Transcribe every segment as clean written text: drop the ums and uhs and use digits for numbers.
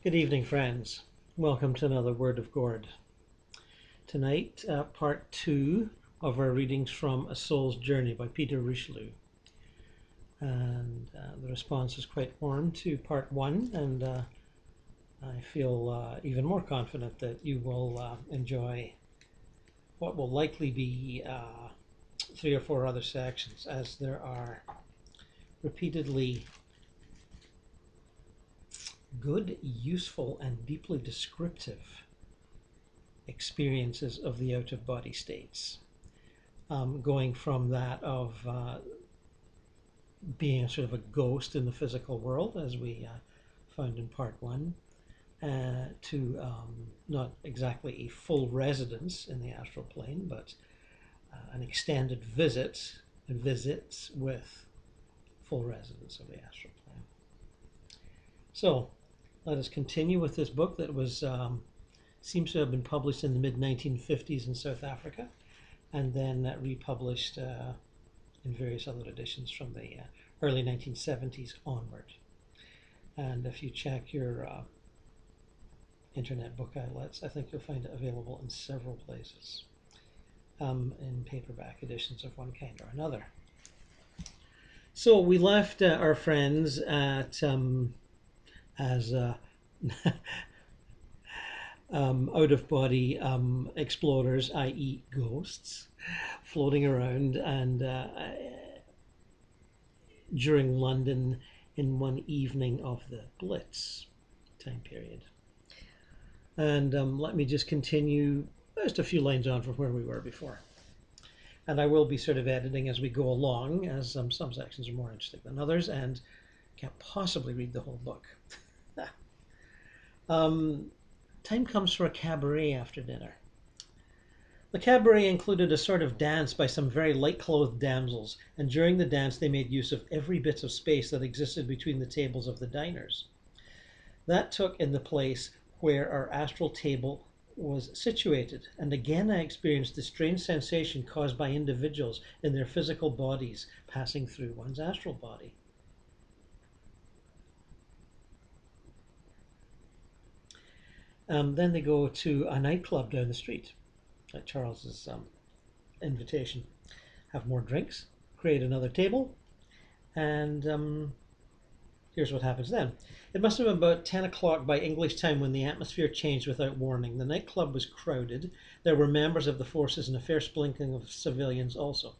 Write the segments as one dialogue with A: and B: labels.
A: Good evening, friends. Welcome to another Word of Gord. Tonight, part 2 of our readings from A Soul's Journey by Peter Richelieu. And the response is quite warm to part 1, and I feel even more confident that you will enjoy what will likely be 3 or 4 other sections, as there are repeatedly good, useful, and deeply descriptive experiences of the out-of-body states, going from that of being a sort of a ghost in the physical world, as we found in part 1, to not exactly a full residence in the astral plane, but an extended visits with full residence of the astral plane. So let us continue with this book that was seems to have been published in the mid-1950s in South Africa, and then republished in various other editions from the early 1970s onward. And if you check your internet book outlets, I think you'll find it available in several places, in paperback editions of one kind or another. So we left our friends at as out-of-body explorers, i.e. ghosts, floating around and during London in one evening of the Blitz time period. And let me just continue just a few lines on from where we were before. And I will be sort of editing as we go along, as some sections are more interesting than others, and can't possibly read the whole book. Time comes for a cabaret after dinner. The cabaret included a sort of dance by some very light-clothed damsels, and during the dance they made use of every bit of space that existed between the tables of the diners. That took in the place where our astral table was situated, and again I experienced the strange sensation caused by individuals in their physical bodies passing through one's astral body. Then they go to a nightclub down the street at Charles's invitation, have more drinks, create another table, and here's what happens then. It must have been about 10 o'clock by English time when the atmosphere changed without warning. The nightclub was crowded. There were members of the forces and a fair sprinkling of civilians also.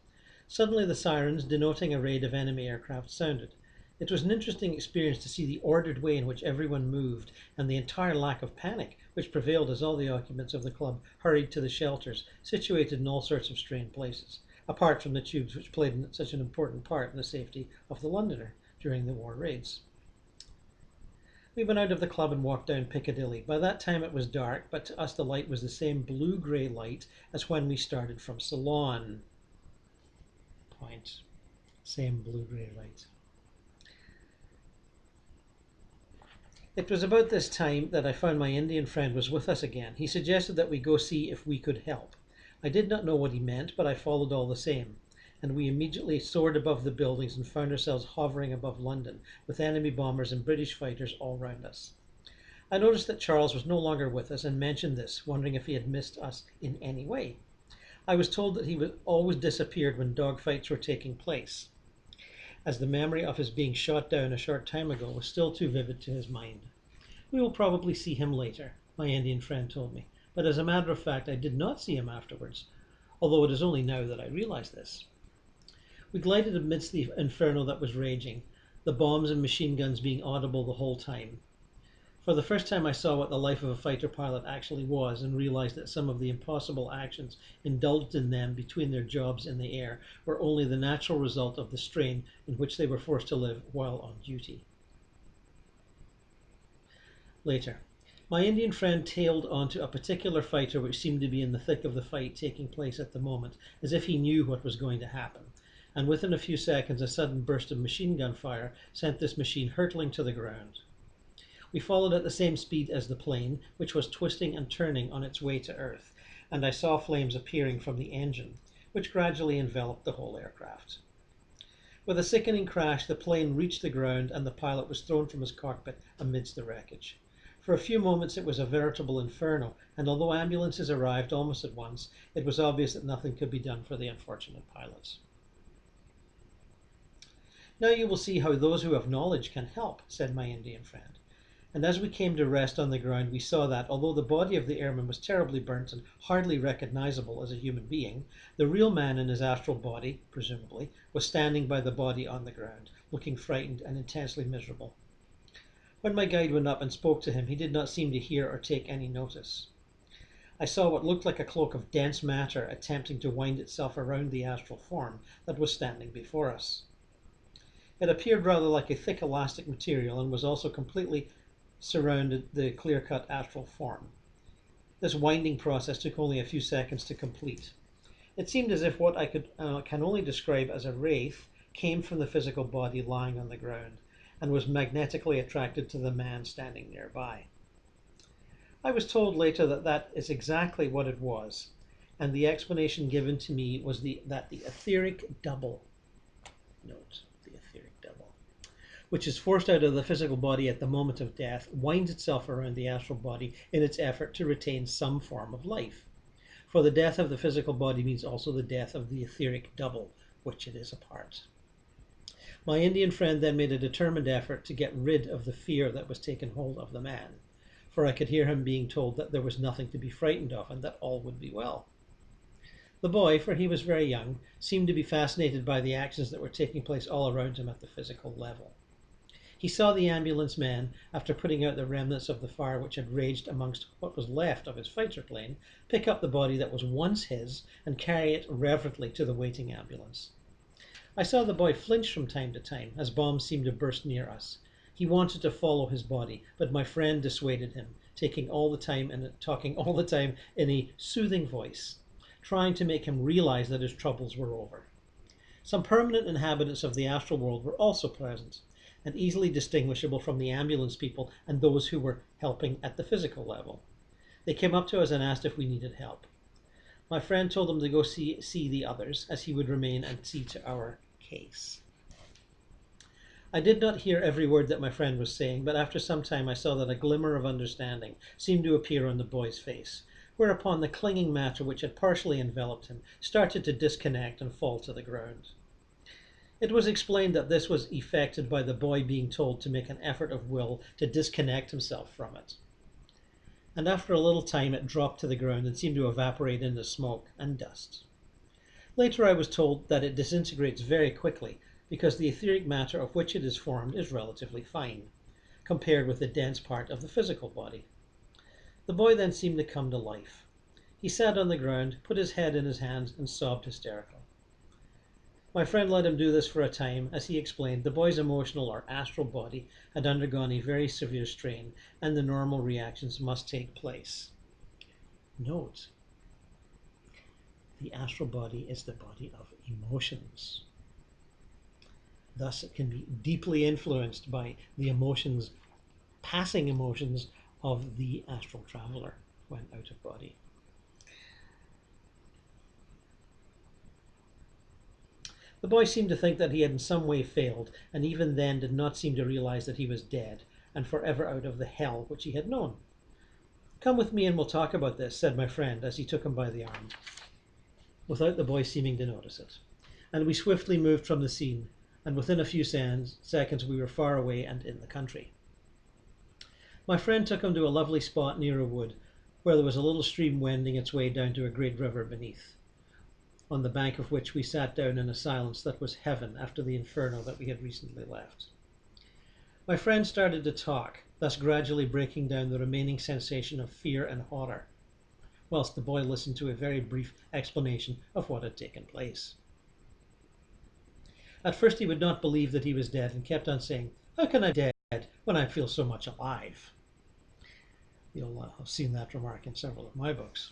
A: Suddenly the sirens, denoting a raid of enemy aircraft, sounded. It was an interesting experience to see the ordered way in which everyone moved, and the entire lack of panic which prevailed as all the occupants of the club hurried to the shelters, situated in all sorts of strange places, apart from the tubes which played such an important part in the safety of the Londoner during the war raids. We went out of the club and walked down Piccadilly. By that time it was dark, but to us the light was the same blue-grey light as when we started from Ceylon. Point. Same blue-grey light. It was about this time that I found my Indian friend was with us again. He suggested that we go see if we could help. I did not know what he meant, but I followed all the same, and we immediately soared above the buildings and found ourselves hovering above London, with enemy bombers and British fighters all round us. I noticed that Charles was no longer with us and mentioned this, wondering if he had missed us in any way. I was told that he always disappeared when dogfights were taking place, as the memory of his being shot down a short time ago was still too vivid to his mind. We will probably see him later, my Indian friend told me, but as a matter of fact I did not see him afterwards, although it is only now that I realize this. We glided amidst the inferno that was raging, the bombs and machine guns being audible the whole time. For the first time I saw what the life of a fighter pilot actually was, and realized that some of the impossible actions indulged in them between their jobs in the air were only the natural result of the strain in which they were forced to live while on duty. Later, my Indian friend tailed onto a particular fighter which seemed to be in the thick of the fight taking place at the moment, as if he knew what was going to happen, and within a few seconds a sudden burst of machine gun fire sent this machine hurtling to the ground. We followed at the same speed as the plane, which was twisting and turning on its way to Earth, and I saw flames appearing from the engine, which gradually enveloped the whole aircraft. With a sickening crash, the plane reached the ground and the pilot was thrown from his cockpit amidst the wreckage. For a few moments it was a veritable inferno, and although ambulances arrived almost at once, it was obvious that nothing could be done for the unfortunate pilots. "Now you will see how those who have knowledge can help," said my Indian friend. And as we came to rest on the ground, we saw that, although the body of the airman was terribly burnt and hardly recognizable as a human being, the real man in his astral body, presumably, was standing by the body on the ground, looking frightened and intensely miserable. When my guide went up and spoke to him, he did not seem to hear or take any notice. I saw what looked like a cloak of dense matter attempting to wind itself around the astral form that was standing before us. It appeared rather like a thick elastic material and was also completely surrounded the clear-cut astral form. This winding process took only a few seconds to complete. It seemed as if what I can only describe as a wraith came from the physical body lying on the ground and was magnetically attracted to the man standing nearby. I was told later that that is exactly what it was, and the explanation given to me was that the etheric double, note, the etheric double, which is forced out of the physical body at the moment of death, winds itself around the astral body in its effort to retain some form of life. For the death of the physical body means also the death of the etheric double, which it is a part. My Indian friend then made a determined effort to get rid of the fear that was taken hold of the man, for I could hear him being told that there was nothing to be frightened of and that all would be well. The boy, for he was very young, seemed to be fascinated by the actions that were taking place all around him at the physical level. He saw the ambulance men, after putting out the remnants of the fire which had raged amongst what was left of his fighter plane, pick up the body that was once his and carry it reverently to the waiting ambulance. I saw the boy flinch from time to time as bombs seemed to burst near us. He wanted to follow his body, but my friend dissuaded him, talking all the time in a soothing voice, trying to make him realize that his troubles were over. Some permanent inhabitants of the astral world were also present, and easily distinguishable from the ambulance people and those who were helping at the physical level. They came up to us and asked if we needed help. My friend told them to go see the others, as he would remain and see to our case. I did not hear every word that my friend was saying, but after some time I saw that a glimmer of understanding seemed to appear on the boy's face, whereupon the clinging matter which had partially enveloped him started to disconnect and fall to the ground. It was explained that this was effected by the boy being told to make an effort of will to disconnect himself from it. And after a little time it dropped to the ground and seemed to evaporate into smoke and dust. Later I was told that it disintegrates very quickly because the etheric matter of which it is formed is relatively fine, compared with the dense part of the physical body. The boy then seemed to come to life. He sat on the ground, put his head in his hands, and sobbed hysterically. My friend let him do this for a time. As he explained, the boy's emotional or astral body had undergone a very severe strain, and the normal reactions must take place. Note, the astral body is the body of emotions. Thus, it can be deeply influenced by the emotions, passing emotions of the astral traveler when out of body. The boy seemed to think that he had in some way failed, and even then did not seem to realize that he was dead and forever out of the hell which he had known. "Come with me and we'll talk about this," said my friend as he took him by the arm, without the boy seeming to notice it. And we swiftly moved from the scene, and within a few seconds we were far away and in the country. My friend took him to a lovely spot near a wood, where there was a little stream wending its way down to a great river beneath, on the bank of which we sat down in a silence that was heaven after the inferno that we had recently left. My friend started to talk, thus gradually breaking down the remaining sensation of fear and horror, whilst the boy listened to a very brief explanation of what had taken place. At first he would not believe that he was dead and kept on saying, "How can I be dead when I feel so much alive?" You'll have seen that remark in several of my books.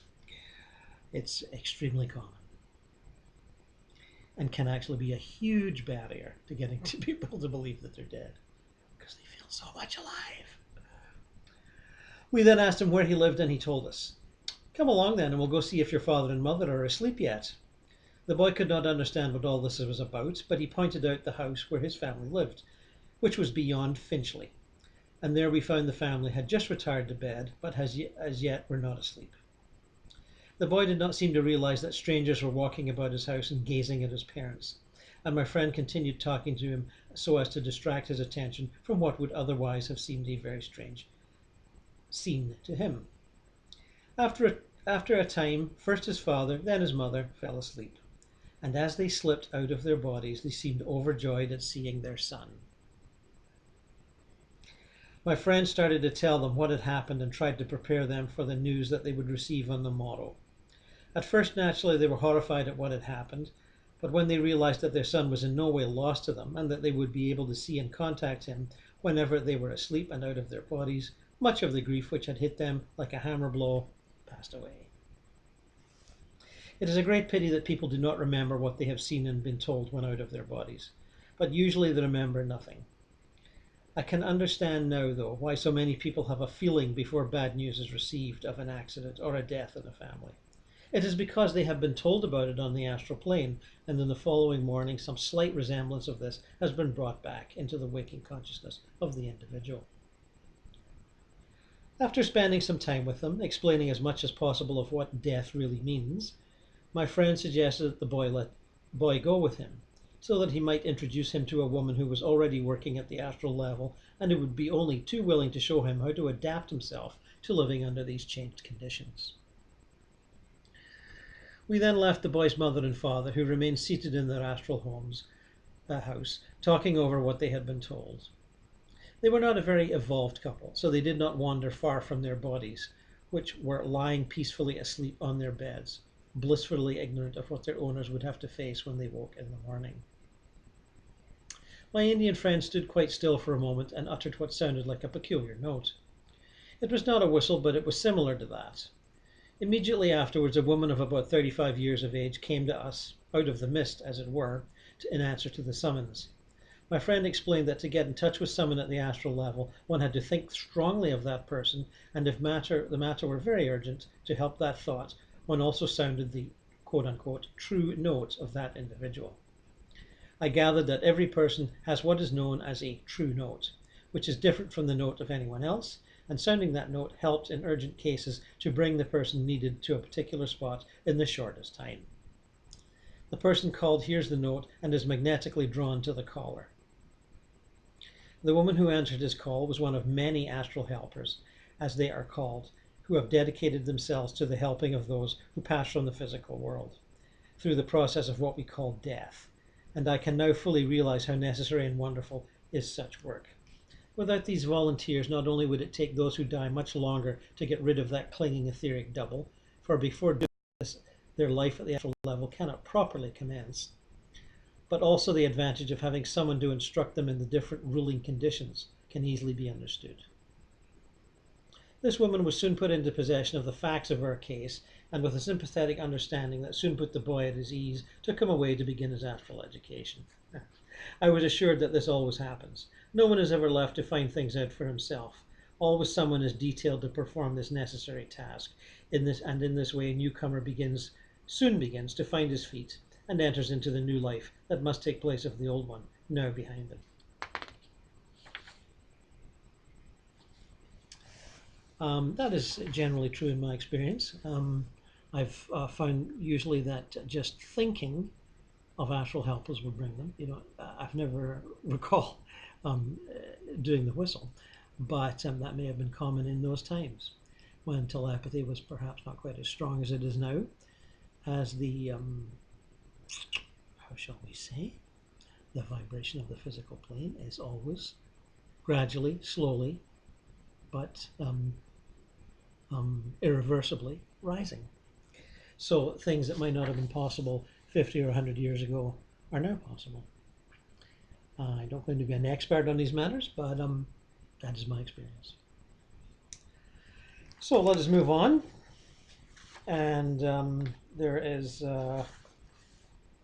A: It's extremely common and can actually be a huge barrier to getting to people to believe that they're dead because they feel so much alive. We then asked him where he lived and he told us. "Come along then and we'll go see if your father and mother are asleep yet." The boy could not understand what all this was about, but he pointed out the house where his family lived, which was beyond Finchley. and there we found the family had just retired to bed, but as yet were not asleep. The boy did not seem to realize that strangers were walking about his house and gazing at his parents, and my friend continued talking to him so as to distract his attention from what would otherwise have seemed a very strange scene to him. After a time, first his father, then his mother, fell asleep, and as they slipped out of their bodies, they seemed overjoyed at seeing their son. My friend started to tell them what had happened and tried to prepare them for the news that they would receive on the morrow. At first, naturally, they were horrified at what had happened, but when they realized that their son was in no way lost to them and that they would be able to see and contact him whenever they were asleep and out of their bodies, much of the grief which had hit them like a hammer blow passed away. It is a great pity that people do not remember what they have seen and been told when out of their bodies, but usually they remember nothing. I can understand now, though, why so many people have a feeling before bad news is received of an accident or a death in a family. It is because they have been told about it on the astral plane, and in the following morning some slight resemblance of this has been brought back into the waking consciousness of the individual. After spending some time with them, explaining as much as possible of what death really means, my friend suggested that the boy go with him, so that he might introduce him to a woman who was already working at the astral level and who would be only too willing to show him how to adapt himself to living under these changed conditions. We then left the boy's mother and father, who remained seated in their astral house, talking over what they had been told. They were not a very evolved couple, so they did not wander far from their bodies, which were lying peacefully asleep on their beds, blissfully ignorant of what their owners would have to face when they woke in the morning. My Indian friend stood quite still for a moment and uttered what sounded like a peculiar note. It was not a whistle, but it was similar to that. Immediately afterwards, a woman of about 35 years of age came to us, out of the mist, as it were, in answer to the summons. My friend explained that to get in touch with someone at the astral level, one had to think strongly of that person, and if the matter were very urgent, to help that thought, one also sounded the quote-unquote true note of that individual. I gathered that every person has what is known as a true note, which is different from the note of anyone else, and sounding that note helped in urgent cases to bring the person needed to a particular spot in the shortest time. The person called hears the note and is magnetically drawn to the caller. The woman who answered his call was one of many astral helpers, as they are called, who have dedicated themselves to the helping of those who pass from the physical world, through the process of what we call death, and I can now fully realize how necessary and wonderful is such work. Without these volunteers, not only would it take those who die much longer to get rid of that clinging etheric double, for before doing this, their life at the astral level cannot properly commence, but also the advantage of having someone to instruct them in the different ruling conditions can easily be understood. This woman was soon put into possession of the facts of our case, and with a sympathetic understanding that soon put the boy at his ease, took him away to begin his astral education. I was assured that this always happens. No one is ever left to find things out for himself. Always someone is detailed to perform this necessary task. In this way, a newcomer soon begins to find his feet and enters into the new life that must take place of the old one, now behind them. That is generally true in my experience. I've found usually that just thinking of astral helpers will bring them. I've never recall doing the whistle, but that may have been common in those times when telepathy was perhaps not quite as strong as it is now, as the how shall we say, the vibration of the physical plane is always gradually, slowly, but irreversibly rising. So things that might not have been possible 50 or 100 years ago are now possible. I don't claim to be an expert on these matters, but that is my experience. So let us move on. And there is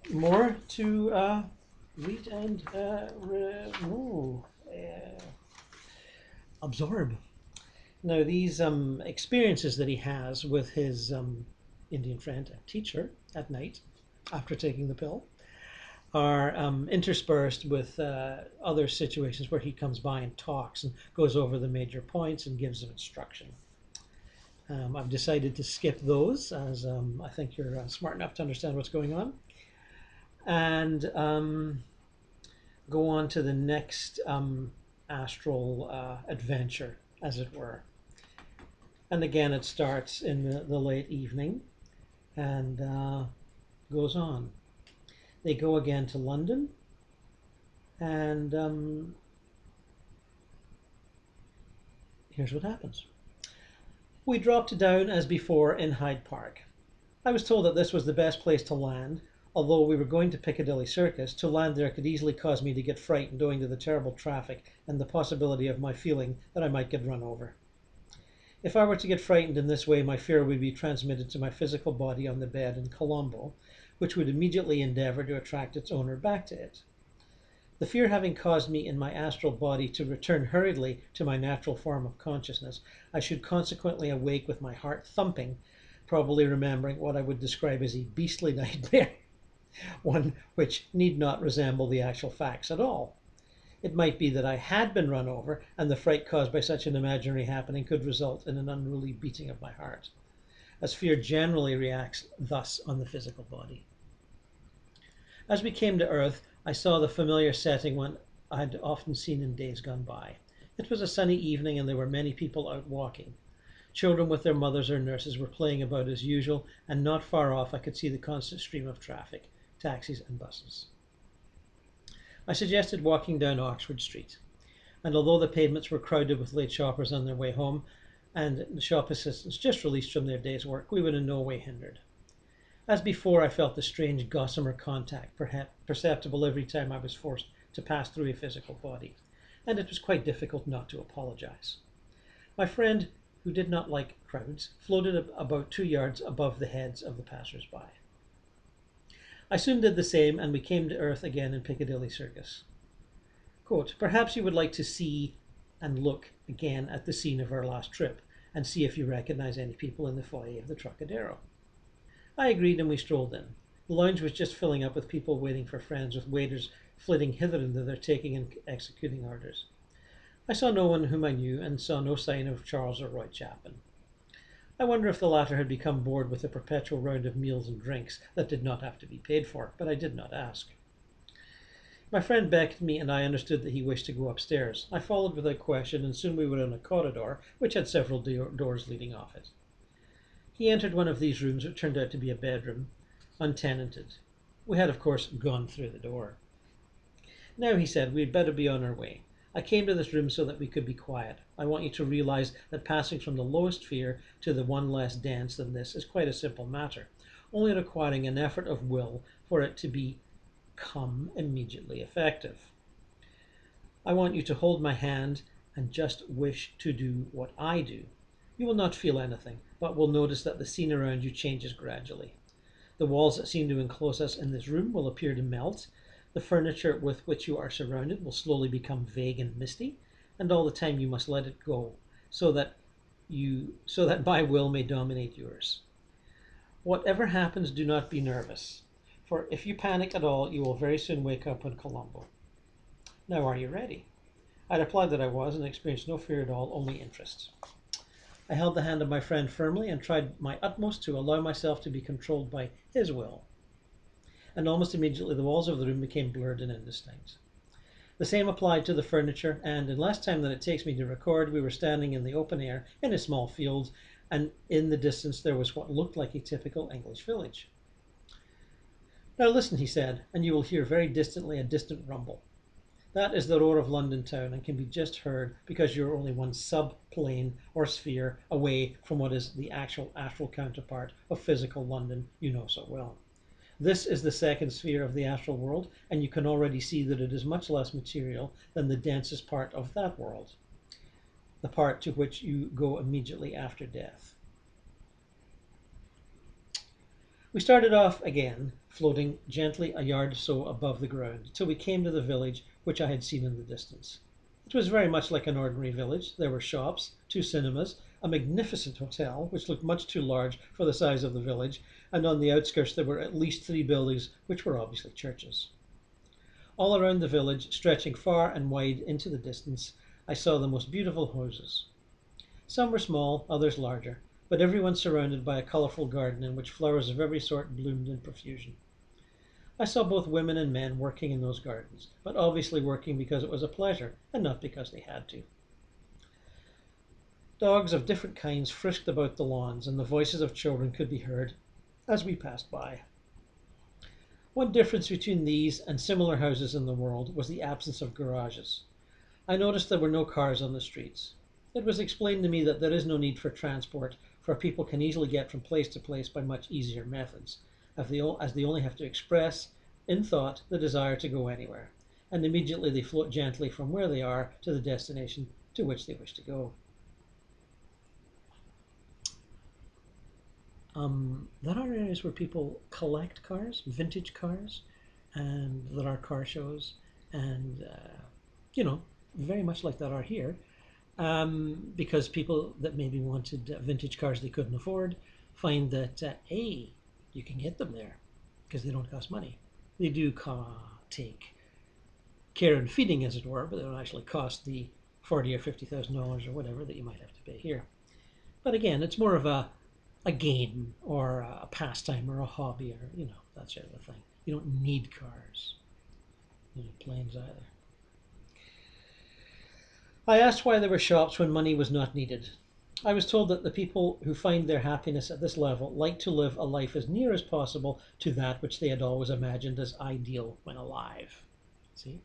A: more to read and absorb. Now, these experiences that he has with his Indian friend and teacher at night after taking the pill are interspersed with other situations where he comes by and talks and goes over the major points and gives them instruction. I've decided to skip those as I think you're smart enough to understand what's going on, and go on to the next astral adventure, as it were. And again, it starts in the late evening and goes on. They go again to London, and here's what happens. We dropped down as before in Hyde Park. I was told that this was the best place to land, although we were going to Piccadilly Circus. To land there could easily cause me to get frightened owing to the terrible traffic and the possibility of my feeling that I might get run over. If I were to get frightened in this way, my fear would be transmitted to my physical body on the bed in Colombo, which would immediately endeavour to attract its owner back to it. The fear having caused me in my astral body to return hurriedly to my natural form of consciousness, I should consequently awake with my heart thumping, probably remembering what I would describe as a beastly nightmare, one which need not resemble the actual facts at all. It might be that I had been run over, and the fright caused by such an imaginary happening could result in an unruly beating of my heart, as fear generally reacts thus on the physical body. As we came to earth, I saw the familiar setting one I had often seen in days gone by. It was a sunny evening, and there were many people out walking. Children with their mothers or nurses were playing about as usual, and not far off I could see the constant stream of traffic, taxis and buses. I suggested walking down Oxford Street, and although the pavements were crowded with late shoppers on their way home, and the shop assistants just released from their day's work, we were in no way hindered. As before, I felt the strange gossamer contact, perceptible every time I was forced to pass through a physical body, and it was quite difficult not to apologize. My friend, who did not like crowds, floated about 2 yards above the heads of the passers-by. I soon did the same, and we came to earth again in Piccadilly Circus. Quote, perhaps you would like to see and look again at the scene of our last trip, and see if you recognize any people in the foyer of the Trocadero. I agreed, and we strolled in. The lounge was just filling up with people waiting for friends, with waiters flitting hither and thither, taking and executing orders. I saw no one whom I knew, and saw no sign of Charles or Roy Chapman. I wonder if the latter had become bored with the perpetual round of meals and drinks that did not have to be paid for, but I did not ask. My friend beckoned me, and I understood that he wished to go upstairs. I followed without question, and soon we were in a corridor which had several doors leading off it. He entered one of these rooms, which turned out to be a bedroom, untenanted. We had, of course, gone through the door. Now, he said, we had better be on our way. I came to this room so that we could be quiet. I want you to realize that passing from the lowest fear to the one less dense than this is quite a simple matter, only requiring an effort of will for it to become immediately effective. I want you to hold my hand and just wish to do what I do. You will not feel anything, but will notice that the scene around you changes gradually. The walls that seem to enclose us in this room will appear to melt. The furniture with which you are surrounded will slowly become vague and misty, and all the time you must let it go, so that my will may dominate yours. Whatever happens, do not be nervous, for if you panic at all, you will very soon wake up in Colombo. Now, are you ready? I replied that I was, and experienced no fear at all, only interest. I held the hand of my friend firmly and tried my utmost to allow myself to be controlled by his will, and almost immediately the walls of the room became blurred and indistinct. The same applied to the furniture, and in less time than it takes me to record, we were standing in the open air in a small field, and in the distance there was what looked like a typical English village. Now listen, he said, and you will hear very distantly a distant rumble. That is the roar of London town, and can be just heard because you are only one sub-plane or sphere away from what is the actual astral counterpart of physical London you know so well. This is the second sphere of the astral world, and you can already see that it is much less material than the densest part of that world, the part to which you go immediately after death. We started off again, floating gently a yard or so above the ground, till we came to the village which I had seen in the distance. It was very much like an ordinary village. There were shops, 2 cinemas, a magnificent hotel, which looked much too large for the size of the village, and on the outskirts there were at least 3 buildings which were obviously churches. All around the village, stretching far and wide into the distance, I saw the most beautiful houses. Some were small, others larger, but everyone surrounded by a colourful garden in which flowers of every sort bloomed in profusion. I saw both women and men working in those gardens, but obviously working because it was a pleasure and not because they had to. Dogs of different kinds frisked about the lawns, and the voices of children could be heard as we passed by. One difference between these and similar houses in the world was the absence of garages. I noticed there were no cars on the streets. It was explained to me that there is no need for transport, for people can easily get from place to place by much easier methods, as they only have to express, in thought, the desire to go anywhere, and immediately they float gently from where they are to the destination to which they wish to go. There are areas where people collect cars, vintage cars, and there are car shows, and very much like there are here, because people that maybe wanted vintage cars they couldn't afford find that hey, you can get them there because they don't cost money. They do take care and feeding, as it were, but they don't actually cost the $40,000 or $50,000 or whatever that you might have to pay here. But again, it's more of a game or a pastime or a hobby or that sort of thing. You don't need cars. You need planes either. I asked why there were shops when money was not needed. I was told that the people who find their happiness at this level like to live a life as near as possible to that which they had always imagined as ideal when alive. See?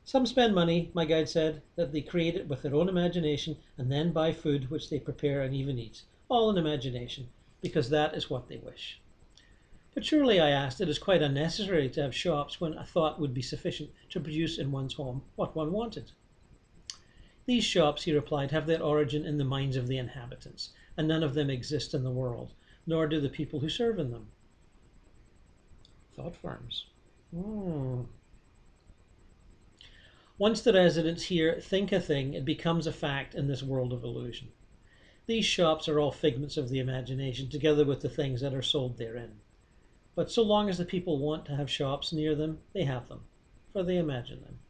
A: Some spend money, my guide said, that they create it with their own imagination and then buy food which they prepare and even eat, all in imagination, because that is what they wish. But surely, I asked, it is quite unnecessary to have shops when a thought would be sufficient to produce in one's home what one wanted. These shops, he replied, have their origin in the minds of the inhabitants, and none of them exist in the world, nor do the people who serve in them. Thought farms. Once the residents here think a thing, it becomes a fact in this world of illusion. These shops are all figments of the imagination, together with the things that are sold therein. But so long as the people want to have shops near them, they have them, for they imagine them.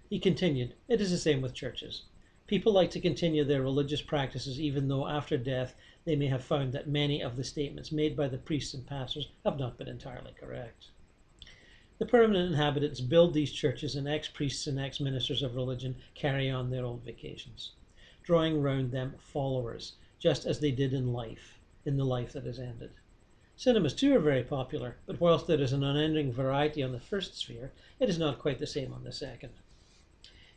A: He continued, it is the same with churches. People like to continue their religious practices even though after death they may have found that many of the statements made by the priests and pastors have not been entirely correct. The permanent inhabitants build these churches, and ex-priests and ex-ministers of religion carry on their old vacations, drawing round them followers, just as they did in the life that is ended. Cinemas too are very popular, but whilst there is an unending variety on the first sphere, it is not quite the same on the second.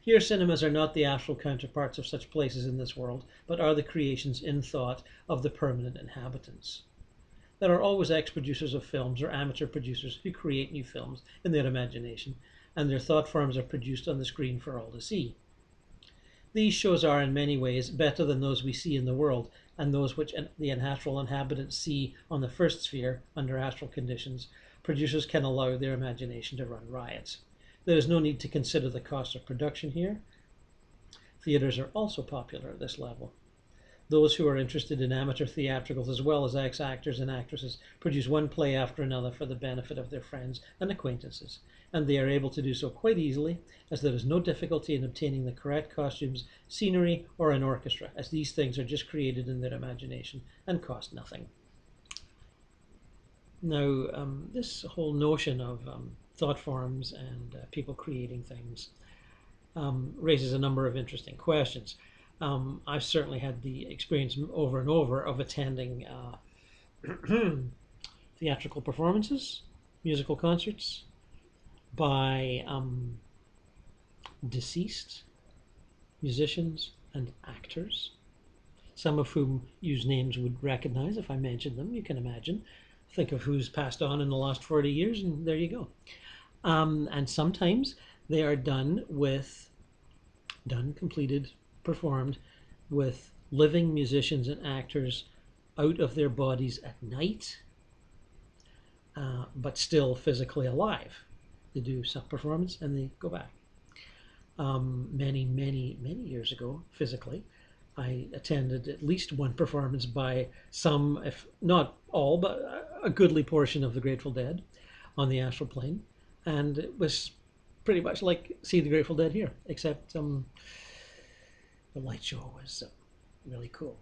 A: Here cinemas are not the astral counterparts of such places in this world, but are the creations in thought of the permanent inhabitants. There are always ex-producers of films or amateur producers who create new films in their imagination, and their thought forms are produced on the screen for all to see. These shows are in many ways better than those we see in the world, and those which the astral inhabitants see on the first sphere under astral conditions. Producers can allow their imagination to run riot. There is no need to consider the cost of production here. Theatres are also popular at this level. Those who are interested in amateur theatricals as well as ex-actors and actresses produce one play after another for the benefit of their friends and acquaintances, and they are able to do so quite easily, as there is no difficulty in obtaining the correct costumes, scenery, or an orchestra, as these things are just created in their imagination and cost nothing. Now, this whole notion of thought forms and people creating things raises a number of interesting questions. I've certainly had the experience over and over of attending theatrical performances, musical concerts by deceased musicians and actors, some of whom use names would recognize if I mentioned them. You can imagine. Think of who's passed on in the last 40 years, and there you go. And sometimes they are completed, performed with living musicians and actors out of their bodies at night, but still physically alive. They do some performance and they go back. Many years ago, physically, I attended at least one performance by some, if not all, but a goodly portion of the Grateful Dead on the astral plane. And it was pretty much like See the Grateful Dead here, except the light show was really cool.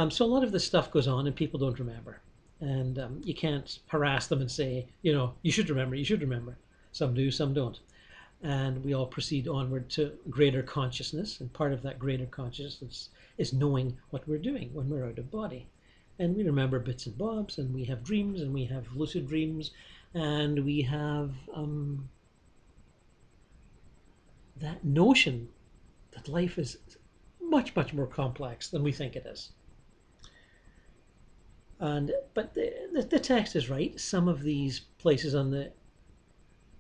A: So a lot of this stuff goes on and people don't remember. And you can't harass them and say, you should remember, you should remember. Some do, some don't. And we all proceed onward to greater consciousness. And part of that greater consciousness is knowing what we're doing when we're out of body. And we remember bits and bobs, and we have dreams, and we have lucid dreams, and we have that notion that life is much, much more complex than we think it is. But the text is right. Some of these places on the,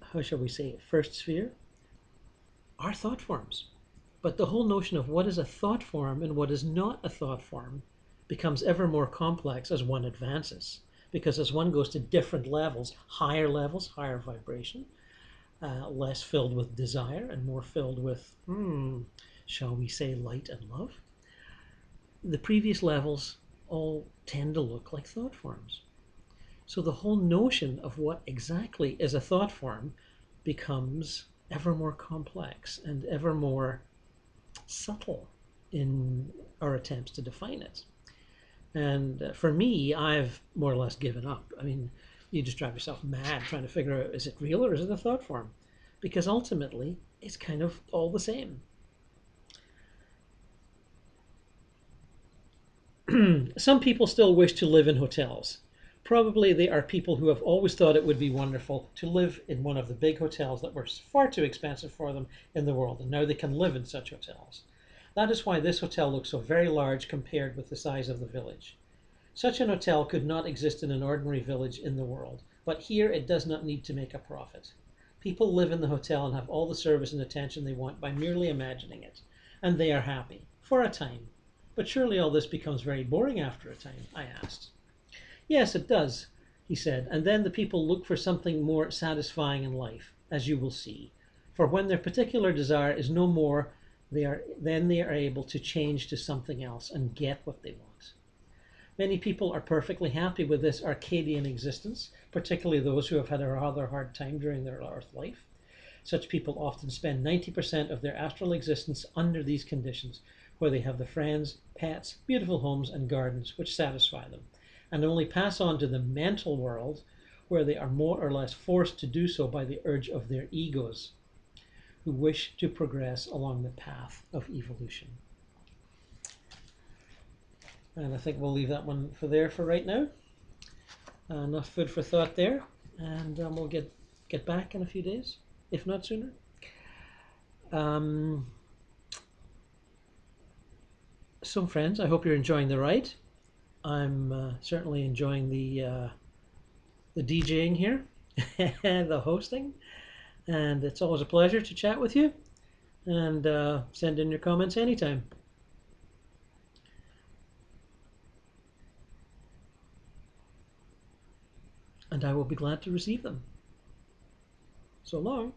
A: how shall we say, first sphere are thought forms. But the whole notion of what is a thought form and what is not a thought form becomes ever more complex as one advances. Because as one goes to different levels, higher vibration, less filled with desire and more filled with, shall we say, light and love, the previous levels all tend to look like thought forms. So the whole notion of what exactly is a thought form becomes ever more complex and ever more subtle in our attempts to define it. And for me, I've more or less given up. I mean, you just drive yourself mad trying to figure out, is it real or is it a thought form? Because ultimately, it's kind of all the same. Some people still wish to live in hotels. Probably they are people who have always thought it would be wonderful to live in one of the big hotels that were far too expensive for them in the world, and now they can live in such hotels. That is why this hotel looks so very large compared with the size of the village. Such an hotel could not exist in an ordinary village in the world, but here it does not need to make a profit. People live in the hotel and have all the service and attention they want by merely imagining it, and they are happy, for a time. But surely all this becomes very boring after a time, I asked. Yes, it does, he said, and then the people look for something more satisfying in life, as you will see. For when their particular desire is no more, then they are able to change to something else and get what they want. Many people are perfectly happy with this Arcadian existence, particularly those who have had a rather hard time during their earth life. Such people often spend 90% of their astral existence under these conditions, where they have the friends, pets, beautiful homes, and gardens which satisfy them, and only pass on to the mental world, where they are more or less forced to do so by the urge of their egos, who wish to progress along the path of evolution. And I think we'll leave that one for right now. Enough food for thought there, and we'll get back in a few days, if not sooner. So friends, I hope you're enjoying the ride. I'm certainly enjoying the DJing here, the hosting, and it's always a pleasure to chat with you, and send in your comments anytime. And I will be glad to receive them. So long.